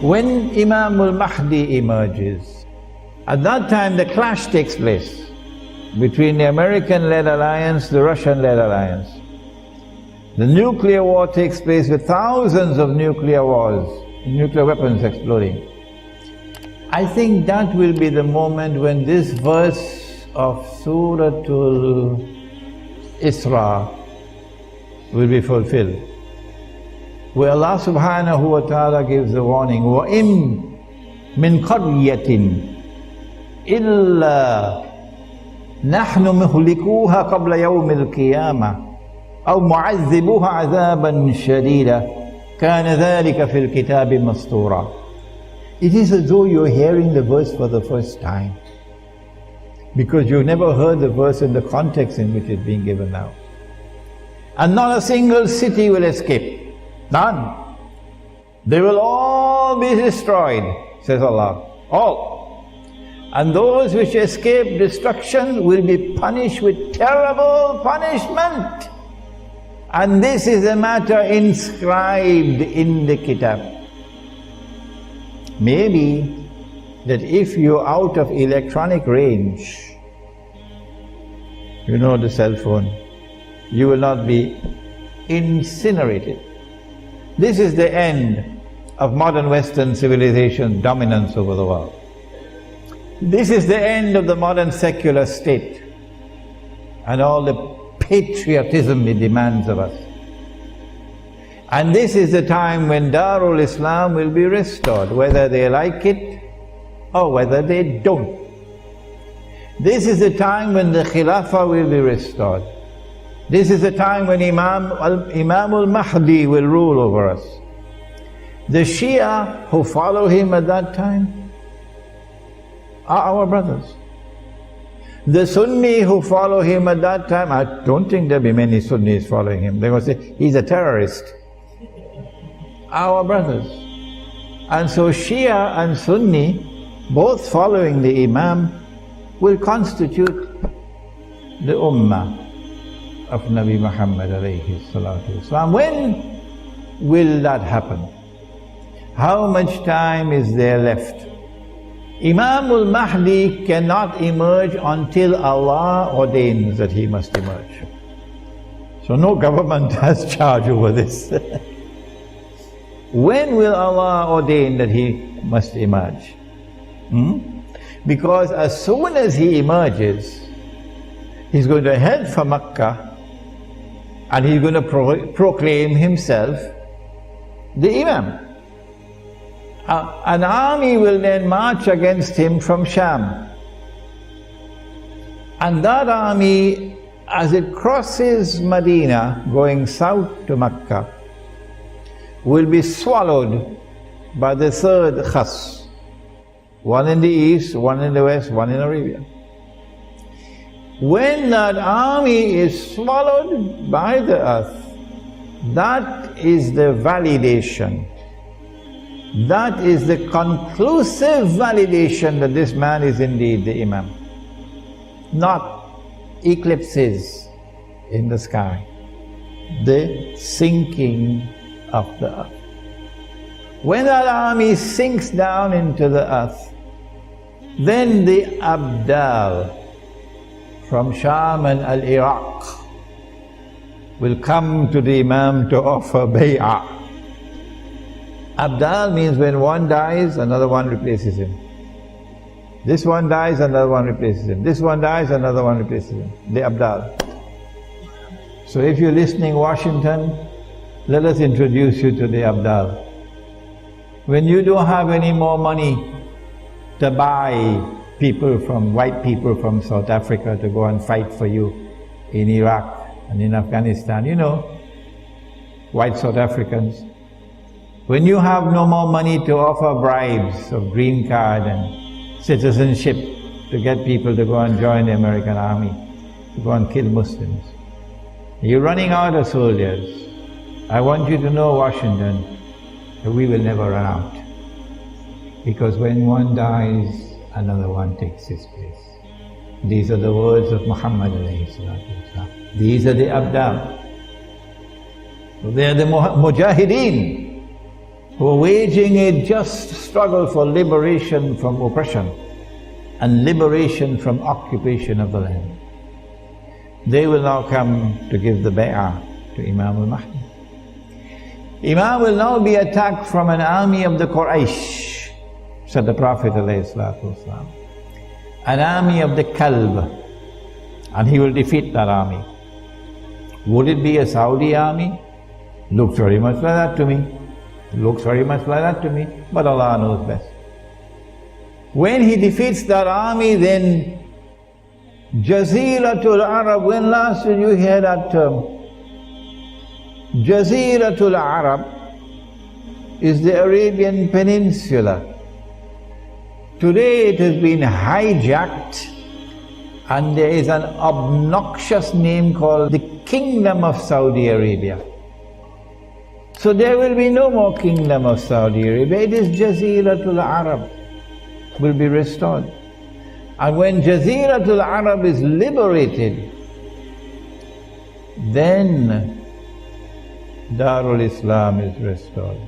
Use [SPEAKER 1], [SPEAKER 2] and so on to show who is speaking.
[SPEAKER 1] When Imam al-Mahdi emerges, at that time the clash takes place between the American-led alliance, the Russian-led alliance. The nuclear war takes place with thousands of nuclear weapons exploding. I think that will be the moment when this verse of Suratul Isra will be fulfilled, where Allah subhanahu wa ta'ala gives the warning, وَإِن مِّن قَرْيَةٍ إِلَّا نَحْنُ مُهْلِكُوهَا قَبْلَ يَوْمِ الْقِيَامَةِ أَوْ مُعَذِّبُوهَا عَذَابًا شَدِيدًا كَانَ ذَلِكَ فِي الْكِتَابِ مَسْطُورًا. It is as though you're hearing the verse for the first time, because you've never heard the verse in the context in which it's being given now. And not a single city will escape. None. They will all be destroyed, says Allah. All. And those which escape destruction will be punished with terrible punishment. And this is a matter inscribed in the kitab. Maybe that if you're out of electronic range, you know, the cell phone, you will not be incinerated. This is the end of modern Western civilization's dominance over the world. This is the end of the modern secular state and all the patriotism it demands of us. And this is the time when Darul Islam will be restored, whether they like it or whether they don't. This is the time when the Khilafah will be restored. This is the time when Imam al-Mahdi will rule over us. The Shia who follow him at that time are our brothers. The Sunni who follow him at that time, I don't think there'll be many Sunnis following him. They're going to say, he's a terrorist. Our brothers. And so Shia and Sunni, both following the Imam, will constitute the Ummah of Nabi Muhammad alayhi salatu wasalam. When will that happen? How much time is there left? Imam al-Mahdi cannot emerge until Allah ordains that he must emerge. So no government has charge over this. When will Allah ordain that he must emerge? Because as soon as he emerges, he's going to head for Makkah and he's going to proclaim himself the Imam. An army will then march against him from Sham. And that army, as it crosses Medina, going south to Makkah, will be swallowed by the third khas. One in the east, one in the west, one in Arabia. When that army is swallowed by the earth, that is the validation. That is the conclusive validation that this man is indeed the Imam. Not eclipses in the sky. The sinking of the earth. When that army sinks down into the earth, then the Abdal from Sham and Al-Iraq will come to the Imam to offer bay'ah. Abdal means when one dies, another one replaces him. This one dies, another one replaces him. This one dies, another one replaces him. The Abdal. So if you're listening, Washington, let us introduce you to the Abdal. When you don't have any more money to buy white people from South Africa to go and fight for you in Iraq and in Afghanistan, you know, white South Africans. When you have no more money to offer bribes of green card and citizenship to get people to go and join the American army, to go and kill Muslims, you're running out of soldiers. I want you to know, Washington, that we will never run out. Because when one dies, another one takes his place. These are the words of Muhammad alayhi salatu wasalam. These are the Abdal. They are the Mujahideen. who are waging a just struggle for liberation from oppression and liberation from occupation of the land. They will now come to give the bay'ah to Imam al-Mahdi. Imam will now be attacked from an army of the Quraysh, said the Prophet ﷺ. An army of the Kalb, and he will defeat that army. Would it be a Saudi army? Looks very much like that to me. Looks very much like that to me, but Allah knows best. When he defeats that army, then Jaziratul Arab, when last did you hear that term? Jaziratul Arab is the Arabian Peninsula. Today it has been hijacked and there is an obnoxious name called the Kingdom of Saudi Arabia. So there will be no more Kingdom of Saudi Arabia, it is Jaziratul Arab will be restored. And when Jaziratul Arab is liberated, then Darul Islam is restored.